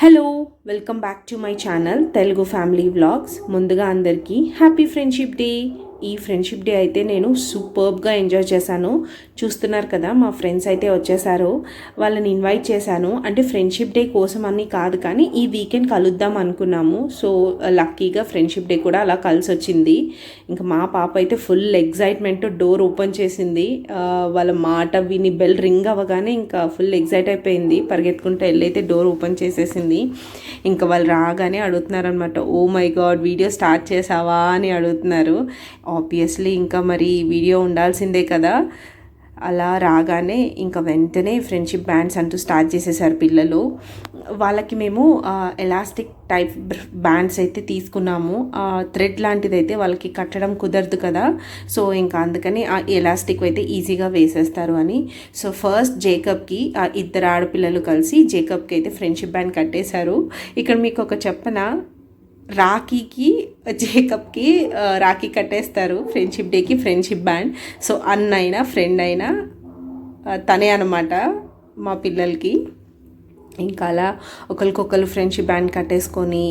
Hello welcome back to my channel Telugu family vlogs. ముందుగా అందరికీ happy friendship day. ఈ friendship day అయితే నేను సూపర్బ్గా ఎంజాయ్ చేశాను. చూస్తున్నారు కదా, మా ఫ్రెండ్స్ అయితే వచ్చేసారు. వాళ్ళని ఇన్వైట్ చేశాను. అంటే ఫ్రెండ్షిప్ డే కోసం అని కాదు, కానీ ఈ వీకెండ్ కలుద్దాం అనుకున్నాము. సో లక్కీగా ఫ్రెండ్షిప్ డే కూడా అలా కలిసి వచ్చింది. ఇంకా మా పాప అయితే ఫుల్ ఎగ్జైట్మెంట్ డోర్ ఓపెన్ చేసింది. వాళ్ళ మాట విని బెల్ రింగ్ అవ్వగానే ఇంకా ఫుల్ ఎగ్జైట్ అయిపోయింది. పరిగెత్తుకుంటూ వెళ్ళైతే డోర్ ఓపెన్ చేసేసింది. ఇంకా వాళ్ళు రాగానే అడుగుతున్నారు అనమాట, oh my God video start చేసావా అని అడుగుతున్నారు. ఆబ్వియస్లీ ఇంకా మరి వీడియో ఉండాల్సిందే కదా. అలా రాగానే ఇంకా వెంటనే ఫ్రెండ్షిప్ బ్యాండ్స్ అంటూ స్టార్ట్ చేసేసారు పిల్లలు. వాళ్ళకి మేము ఎలాస్టిక్ టైప్ బ్యాండ్స్ అయితే తీసుకున్నాము. థ్రెడ్ లాంటిది అయితే వాళ్ళకి కట్టడం కుదరదు కదా, సో ఇంకా అందుకని ఆ ఎలాస్టిక్ అయితే ఈజీగా వేసేస్తారు అని. సో ఫస్ట్ జేకబ్కి ఇద్దరు ఆడపిల్లలు కలిసి జేకబ్కి అయితే ఫ్రెండ్షిప్ బ్యాండ్ కట్టేశారు. ఇక్కడ మీకు ఒక చెప్పన, రాఖీకి జేకబ్కి రాఖీ కట్టేస్తారు, ఫ్రెండ్షిప్ డేకి ఫ్రెండ్షిప్ బ్యాండ్. సో అన్న అయినా ఫ్రెండ్ అయినా తనే అనమాట మా పిల్లలకి. ఇంకా అలా ఒకరికొకరు ఫ్రెండ్షిప్ బ్యాండ్ కట్టేసుకొని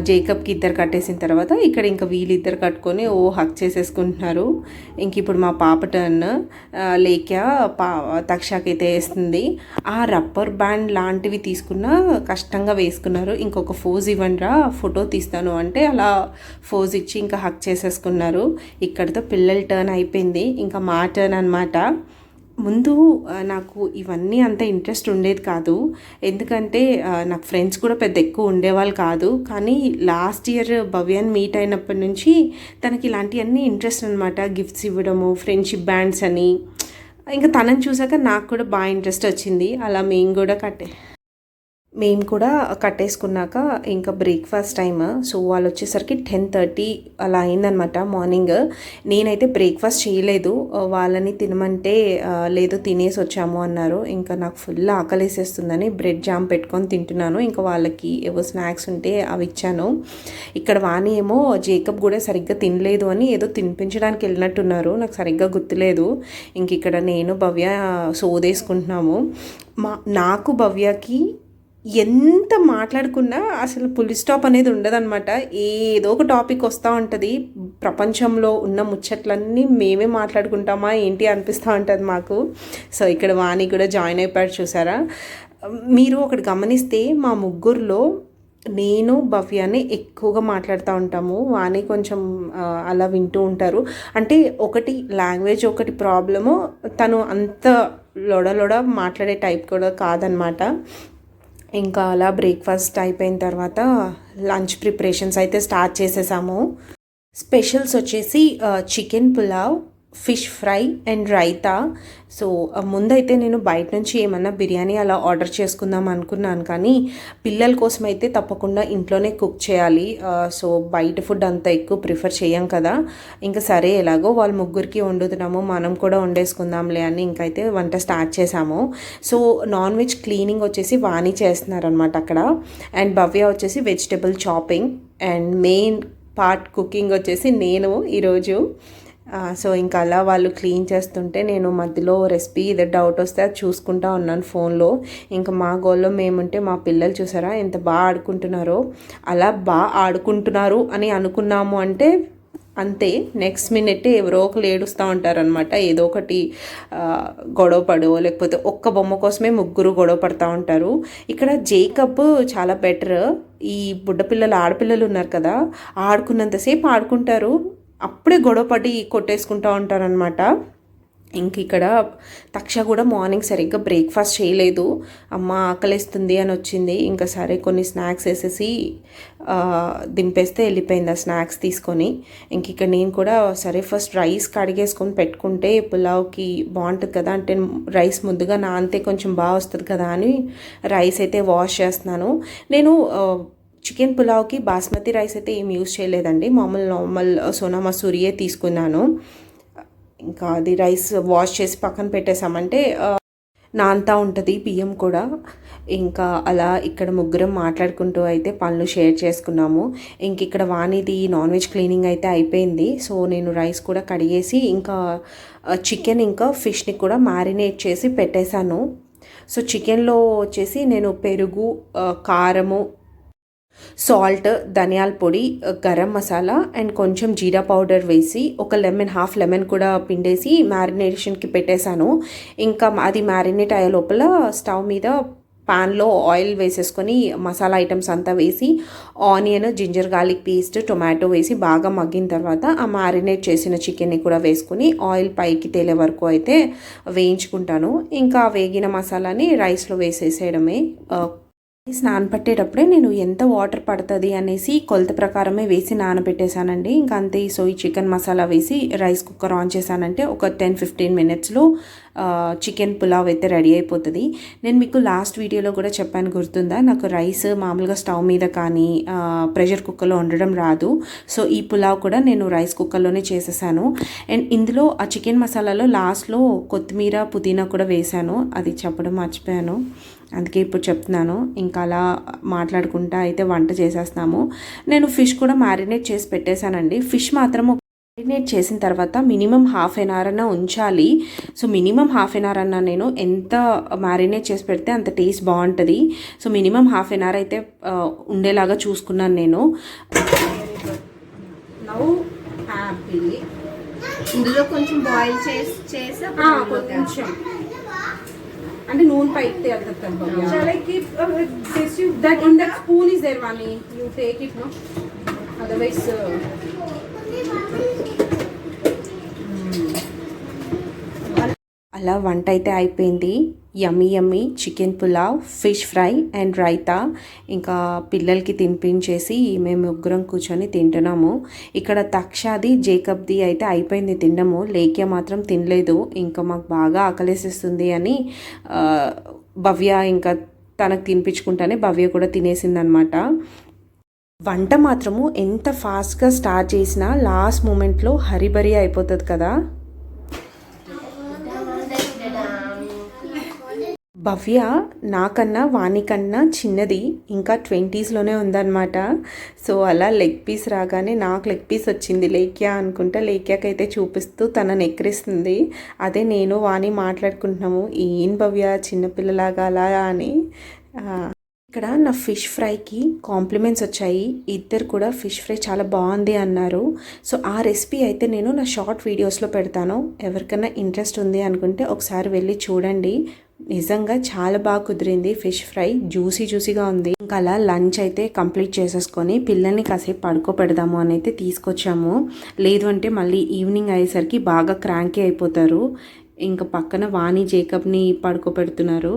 జేకబ్కి ఇద్దరు కట్టేసిన తర్వాత ఇక్కడ ఇంకా వీళ్ళిద్దరు కట్టుకొని హక్ చేసేసుకుంటున్నారు. ఇంక ఇప్పుడు మా పాప టర్న్. లేఖ్య తక్షాకైతే వేస్తుంది. ఆ రబ్బర్ బ్యాండ్ లాంటివి తీసుకున్న కష్టంగా వేసుకున్నారు. ఇంకొక ఫోజ్ ఇవ్వండిరా ఫోటో తీస్తాను అంటే అలా ఫోజ్ ఇచ్చి ఇంకా హక్ చేసేసుకున్నారు. ఇక్కడితో పిల్లల టర్న్ అయిపోయింది. ఇంకా మా టర్న్ అనమాట. ముందు నాకు ఇవన్నీ అంత ఇంట్రెస్ట్ ఉండేది కాదు, ఎందుకంటే నాకు ఫ్రెండ్స్ కూడా పెద్ద ఎక్కువ ఉండేవాళ్ళు కాదు. కానీ లాస్ట్ ఇయర్ భవ్యాన్ని మీట్ అయినప్పటి నుంచి తనకి ఇలాంటివన్నీ ఇంట్రెస్ట్ అనమాట. గిఫ్ట్స్ ఇవ్వడము, ఫ్రెండ్షిప్ బ్యాండ్స్ అని. ఇంకా తనని చూసాక నాకు కూడా బాగా ఇంట్రెస్ట్ వచ్చింది. అలా మేము కూడా కట్టేసుకున్నాక ఇంకా బ్రేక్ఫాస్ట్ టైమ్. సో వాళ్ళు వచ్చేసరికి 10:30 అలా అయిందనమాట మార్నింగ్. నేనైతే బ్రేక్ఫాస్ట్ చేయలేదు. వాళ్ళని తినమంటే లేదు తినేసి వచ్చాము అన్నారు. ఇంకా నాకు ఫుల్ ఆకలేసేస్తుందని బ్రెడ్ జామ్ పెట్టుకొని తింటున్నాను. ఇంకా వాళ్ళకి ఏవో స్నాక్స్ ఉంటే అవి ఇచ్చాను. ఇక్కడ వాణి ఏమో జేకబ్ కూడా సరిగ్గా తినలేదు అని ఏదో తినిపించడానికి వెళ్ళినట్టున్నారు, నాకు సరిగ్గా గుర్తులేదు. ఇంక ఇక్కడ నేను భవ్య సోదేసుకుంటున్నాము. నాకు భవ్యకి ఎంత మాట్లాడుకున్నా అసలు ఫుల్ స్టాప్ అనేది ఉండదన్నమాట. ఏదో ఒక టాపిక్ వస్తూ ఉంటుంది. ప్రపంచంలో ఉన్న ముచ్చట్లన్నీ మేమే మాట్లాడుకుంటామా ఏంటి అనిపిస్తూ ఉంటుంది మాకు. సో ఇక్కడ వాణి కూడా జాయిన్ అయిపోయాడు, చూసారా. మీరు ఒకటి గమనిస్తే మా ముగ్గురులో నేను భవ్యాన్ని ఎక్కువగా మాట్లాడుతూ ఉంటాము. వాణి కొంచెం అలా వింటూ ఉంటారు. అంటే ఒకటి లాంగ్వేజ్ ఒకటి ప్రాబ్లము, తను అంత లొడ మాట్లాడే టైప్ కూడా కాదనమాట. ఇంకా అలా బ్రేక్ఫాస్ట్ అయిపోయిన తర్వాత లంచ్ ప్రిపరేషన్స్ అయితే స్టార్ట్ చేసేసాము. స్పెషల్స్ వచ్చేసి chicken pulao, fish fry and raita. So ముందైతే నేను బయట నుంచి ఏమన్నా బిర్యానీ అలా ఆర్డర్ చేసుకుందాం అనుకున్నాను, కానీ పిల్లల కోసం అయితే తప్పకుండా ఇంట్లోనే కుక్ చేయాలి. సో బయట ఫుడ్ అంత ఎక్కువ ప్రిఫర్ చేయం కదా. ఇంకా సరే ఎలాగో వాళ్ళ ముగ్గురికి వండుతున్నాము, మనం కూడా వండేసుకుందాంలే అని ఇంకైతే వంట స్టార్ట్ చేసాము. సో నాన్ వెజ్ క్లీనింగ్ వచ్చేసి వాణి చేస్తున్నారనమాట అక్కడ, అండ్ భవ్య వచ్చేసి vegetable chopping, and main part cooking వచ్చేసి నేను ఈరోజు. సో ఇంకా అలా వాళ్ళు క్లీన్ చేస్తుంటే నేను మధ్యలో రెసిపీ ఏదో డౌట్ వస్తే అది చూసుకుంటా ఉన్నాను ఫోన్లో. ఇంకా మా గోల్లో మేముంటే మా పిల్లలు చూసారా ఎంత బాగా ఆడుకుంటున్నారో. అలా బాగా ఆడుకుంటున్నారు అని అనుకున్నాము అంటే అంతే, నెక్స్ట్ మినిట్ ఎవరో ఒకరు ఏడుస్తూ ఉంటారనమాట. ఏదో ఒకటి గొడవ పడో లేకపోతే ఒక్క బొమ్మ కోసమే ముగ్గురు గొడవ పడుతూ ఉంటారు. ఇక్కడ జేకబ్ చాలా బెటర్. ఈ బుడ్డపిల్లలు ఆడపిల్లలు ఉన్నారు కదా, ఆడుకున్నంతసేపు ఆడుకుంటారు, అప్పుడే గొడవపడి కొట్టేసుకుంటూ ఉంటారనమాట. ఇంక ఇక్కడ తక్ష కూడా మార్నింగ్ సరిగ్గా బ్రేక్ఫాస్ట్ చేయలేదు. అమ్మ ఆకలిస్తుంది అని వచ్చింది. ఇంకా సరే కొన్ని స్నాక్స్ వేసేసి దింపేస్తే వెళ్ళిపోయింది ఆ స్నాక్స్ తీసుకొని. ఇంక ఇక్కడ నేను కూడా సరే ఫస్ట్ రైస్ కడిగేసుకొని పెట్టుకుంటే పులావ్కి బాగుంటుంది కదా, అంటే రైస్ ముందుగా నానితే కొంచెం బాగా వస్తుంది కదా అని రైస్ అయితే వాష్ చేస్తున్నాను. నేను చికెన్ పులావ్కి బాస్మతి రైస్ అయితే ఏం యూజ్ చేయలేదండి, నార్మల్ సోనా మసూరియే తీసుకున్నాను. ఇంకా అది రైస్ వాష్ చేసి పక్కన పెట్టేసామంటే నాంతా ఉంటుంది బియ్యం కూడా. ఇంకా అలా ఇక్కడ ముగ్గురం మాట్లాడుకుంటూ అయితే పనులు షేర్ చేసుకున్నాము. ఇంక ఇక్కడ వాణిది నాన్ వెజ్ క్లీనింగ్ అయితే అయిపోయింది. సో నేను రైస్ కూడా కడిగేసి ఇంకా చికెన్ ఇంకా ఫిష్ని కూడా మ్యారినేట్ చేసి పెట్టేశాను. సో చికెన్లో వచ్చేసి నేను పెరుగు, కారము, సాల్ట్, ధనియాల పొడి, గరం మసాలా అండ్ కొంచెం జీరా పౌడర్ వేసి ఒక హాఫ్ లెమన్ కూడా పిండేసి మ్యారినేషన్కి పెట్టేశాను. ఇంకా అది మ్యారినేట్ అయ్యే లోపల స్టవ్ మీద పాన్లో ఆయిల్ వేసేసుకొని మసాలా ఐటమ్స్ అంతా వేసి onion, ginger garlic paste, tomato వేసి బాగా మగ్గిన తర్వాత ఆ మ్యారినేట్ చేసిన చికెన్ని కూడా వేసుకుని ఆయిల్ పైకి తేలే వరకు అయితే వేయించుకుంటాను. ఇంకా వేగిన మసాలాని రైస్లో వేసేసేయడమే. నానబెట్టేటప్పుడే నేను ఎంత వాటర్ పడుతుంది అనేసి కొలత ప్రకారమే వేసి నానబెట్టేశానండి. ఇంకా అంతే. సో ఈ చికెన్ మసాలా వేసి రైస్ కుక్కర్ ఆన్ చేశానంటే ఒక 10-15 మినిట్స్లో చికెన్ పులావ్ అయితే రెడీ అయిపోతుంది. నేను మీకు లాస్ట్ వీడియోలో కూడా చెప్పాను, గుర్తుందా? నాకు రైస్ మామూలుగా స్టవ్ మీద కానీ ప్రెషర్ కుక్కర్లో వండడం రాదు. సో ఈ పులావ్ కూడా నేను రైస్ కుక్కర్లోనే చేసేసాను. అండ్ ఇందులో ఆ చికెన్ మసాలాలో లాస్ట్లో కొత్తిమీర, పుదీనా కూడా వేశాను. అది చెప్పడం మర్చిపోయాను, అందుకే ఇప్పుడు చెప్తున్నాను. ఇంకా అలా మాట్లాడుకుంటా అయితే వంట చేసేస్తాము. నేను ఫిష్ కూడా మ్యారినేట్ చేసి పెట్టేశానండి. ఫిష్ మాత్రము మ్యారినేట్ చేసిన తర్వాత మినిమం హాఫ్ ఎన్ అవర్ అన్నా ఉంచాలి. So minimum half an hour అన్నా, నేను ఎంత మ్యారినేట్ చేసి పెడితే అంత టేస్ట్ బాగుంటుంది. So minimum half an hour అయితే ఉండేలాగా చూసుకున్నాను నేను. ఇందులో కొంచెం బాయిల్ చేసి కొంచెం అంటే నూనె పైకి తేలుతుంది. Shall I keep that in that spoon is there, Vani? You take it, no? Otherwise. అలా వంట అయితే అయిపోయింది. యమ్మీ chicken pulao, fish fry and raita ఇంకా పిల్లలకి తినిపించేసి మేము ముగ్గురం కూర్చొని తింటున్నాము. ఇక్కడ తక్షాది, జేకబ్ది అయితే అయిపోయింది తినడము. లేఖ్య మాత్రం తినలేదు. ఇంకా మాకు బాగా ఆకలేసేస్తుంది అని భవ్య ఇంకా తనకు తినిపించుకుంటానే భవ్య కూడా తినేసిందనమాట. వంట మాత్రము ఎంత ఫాస్ట్గా స్టార్ట్ చేసినా లాస్ట్ మూమెంట్లో హరిబరి అయిపోతుంది కదా. భవ్య నాకన్నా వానికన్నా చిన్నది, ఇంకా 20sలోనే ఉందన్నమాట. సో అలా లెగ్ పీస్ రాగానే నాకు లెగ్ పీస్ వచ్చింది లేఖ్య అనుకుంటా. లేఖ్యకైతే చూపిస్తూ తనని ఎక్కిరిస్తుంది. అదే నేను వాణి మాట్లాడుకుంటున్నాము, ఏం భవ్య చిన్నపిల్లలాగా అలా అని. ఇక్కడ నా ఫిష్ ఫ్రైకి కాంప్లిమెంట్స్ వచ్చాయి. ఇద్దరు కూడా ఫిష్ ఫ్రై చాలా బాగుంది అన్నారు. సో ఆ రెసిపీ అయితే నేను నా షార్ట్ వీడియోస్లో పెడతాను. ఎవరికైనా ఇంట్రెస్ట్ ఉంది అనుకుంటే ఒకసారి వెళ్ళి చూడండి. నిజంగా చాలా బాగా కుదిరింది ఫిష్ ఫ్రై, జ్యూసీగా ఉంది. ఇంకా అలా లంచ్ అయితే కంప్లీట్ చేసేసుకొని పిల్లల్ని కాసేపు పడుకోబెడదాము అని అయితే తీసుకొచ్చాము. లేదు అంటే మళ్ళీ ఈవినింగ్ అయ్యేసరికి బాగా క్రాంకీ అయిపోతారు. ఇంకా పక్కన వాణి, జేకబ్ని పడుకోబెడుతున్నారు.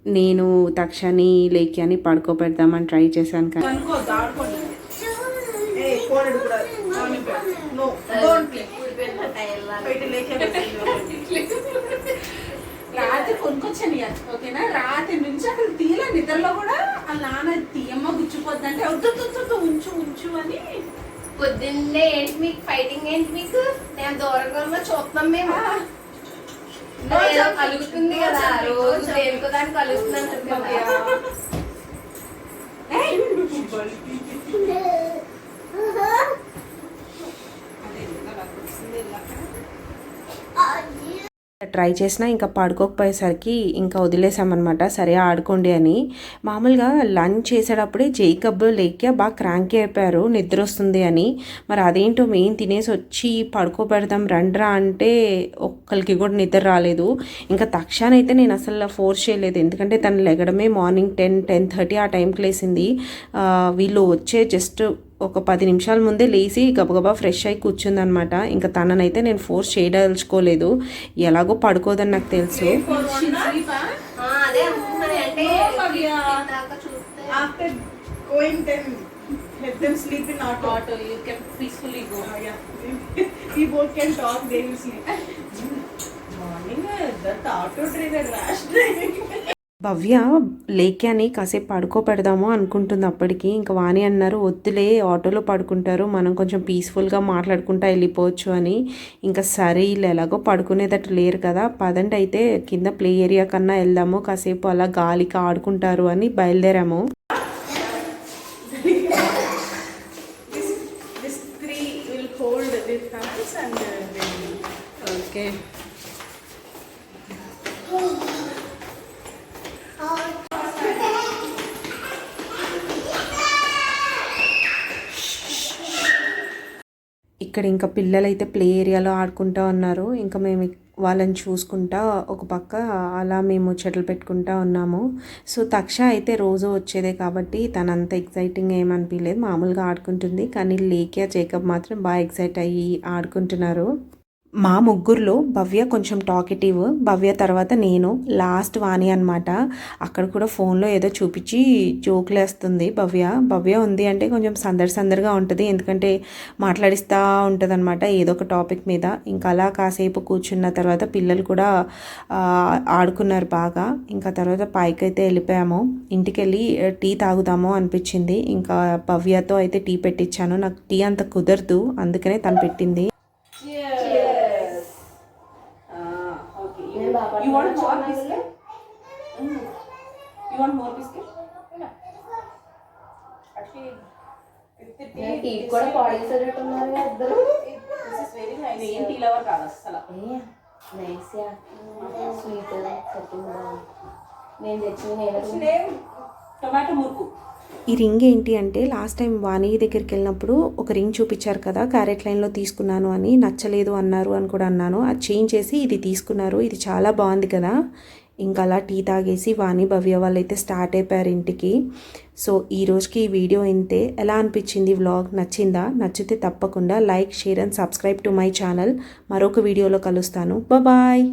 నేను తక్షణి, లేఖ్యాని పడుకోబెడదామని ట్రై చేశాను కానీ రాత్రి కొనుక్కొచ్చాను ఇక, ఓకేనా? రాత్రి నుంచి అక్కడ తీల నిద్రలో కూడా ఆ నాన్న తీయమ్మ గుచ్చిపోద్దంటే ఉంచు అని. పొద్దున్నే ఏంటి మీకు ఫైటింగ్? ఏంటి మీకు? నేను దూరంగా చూస్తున్నాం మేము. కలుగుతుంది కదా రోజు, దేనికో దానికి కలుగుతుంది కదా. ట్రై చేసినా ఇంకా పడుకోకపోయేసరికి ఇంకా వదిలేసామన్నమాట. సరే ఆడుకోండి అని. మామూలుగా లంచ్ చేసేటప్పుడే జేకబ్, లేఖ్య బాగా క్రాంకీ అయిపోయారు నిద్ర వస్తుంది అని. మరి అదేంటో మేము తినేసి వచ్చి పడుకోబెడదాం రండ్రా అంటే ఒక్కరికి కూడా నిద్ర రాలేదు. ఇంకా తక్షణైతే నేను అసలు ఫోర్స్ చేయలేదు, ఎందుకంటే తను లెగడమే మార్నింగ్ 10-10:30 ఆ టైంకి లేసింది. వీళ్ళు వచ్చే జస్ట్ ఒక 10 నిమిషాల ముందే లేచి గబగబా ఫ్రెష్ అయి కూర్చుందనమాట. ఇంకా తననైతే నేను ఫోర్స్ చేయదలుచుకోలేదు, ఎలాగో పడుకోదని నాకు తెలుసు. భవ్య లేఖ్యాని కాసేపు పడుకోబెడదాము అనుకుంటుంది అప్పటికి. ఇంకా వాణి అన్నారు, వద్దులే ఆటోలో పడుకుంటారు, మనం కొంచెం పీస్ఫుల్గా మాట్లాడుకుంటా వెళ్ళిపోవచ్చు అని. ఇంకా సరే వీళ్ళు ఎలాగో పడుకునేటట్టు లేరు కదా, పదండి అయితే కింద ప్లే ఏరియా కన్నా వెళ్దాము, కాసేపు అలా గాలికి ఆడుకుంటారు అని బయలుదేరాము. ఓకే ఇక్కడ ఇంకా పిల్లలైతే ప్లే ఏరియాలో ఆడుకుంటూ ఉన్నారు. ఇంకా మేము వాళ్ళని చూసుకుంటా ఒక పక్క అలా మేము చెట్లు పెట్టుకుంటా ఉన్నాము. సో తక్ష అయితే రోజు వచ్చేదే కాబట్టి తనంత ఎక్సైటింగ్ ఏమనిపించలేదు, మామూలుగా ఆడుకుంటుంది. కానీ లేఖ్య జేకబ్ మాత్రం బాగా ఎక్సైట్ అయ్యి ఆడుకుంటున్నారు. మా ముగ్గురులో భవ్య కొంచెం టాకిటివ్, భవ్య తర్వాత నేను, లాస్ట్ వాణి అనమాట. అక్కడ కూడా ఫోన్లో ఏదో చూపించి జోకులు వేస్తుంది భవ్య ఉంది అంటే కొంచెం సందడిగా ఉంటుంది, ఎందుకంటే మాట్లాడిస్తూ ఉంటుంది అనమాట ఏదో ఒక టాపిక్ మీద. ఇంకా అలా కాసేపు కూర్చున్న తర్వాత పిల్లలు కూడా ఆడుకున్నారు బాగా. ఇంకా తర్వాత పైకి అయితే వెళ్ళిపోయాము. ఇంటికి వెళ్ళి టీ తాగుదాము అనిపించింది. ఇంకా భవ్యతో అయితే టీ పెట్టించాను, నాకు టీ అంత కుదరదు అందుకనే తను పెట్టింది. You want more biscuit? You want more biscuit? Actually, tea కూడా పాడేసేటట్టున్నారు ఇద్దరు. this is very nice. నేను టీ లవర్ కాదు అసలు. నైస్ యా, స్వీట్ చెప్పిందా నేను తెచ్చింది. టొమాటో మురుకు. ఈ రింగ్ ఏంటి అంటే లాస్ట్ టైం వాణి దగ్గరికి వెళ్ళినప్పుడు ఒక రింగ్ చూపించారు కదా, క్యారెట్ లైన్లో తీసుకున్నాను అని, నచ్చలేదు అన్నారు అని కూడా అన్నాను. అది చేంజ్ చేసి ఇది తీసుకున్నారు. ఇది చాలా బాగుంది కదా. ఇంకా అలా టీ తాగేసి వాణి భవ్య వాళ్ళు అయితే స్టార్ట్ అయిపోయారు ఇంటికి. సో ఈ రోజుకి ఈ వీడియో ఇంతే. ఎలా అనిపించింది వ్లాగ్? నచ్చిందా? నచ్చితే తప్పకుండా like, share and subscribe to my channel. మరొక వీడియోలో కలుస్తాను. బాయ్.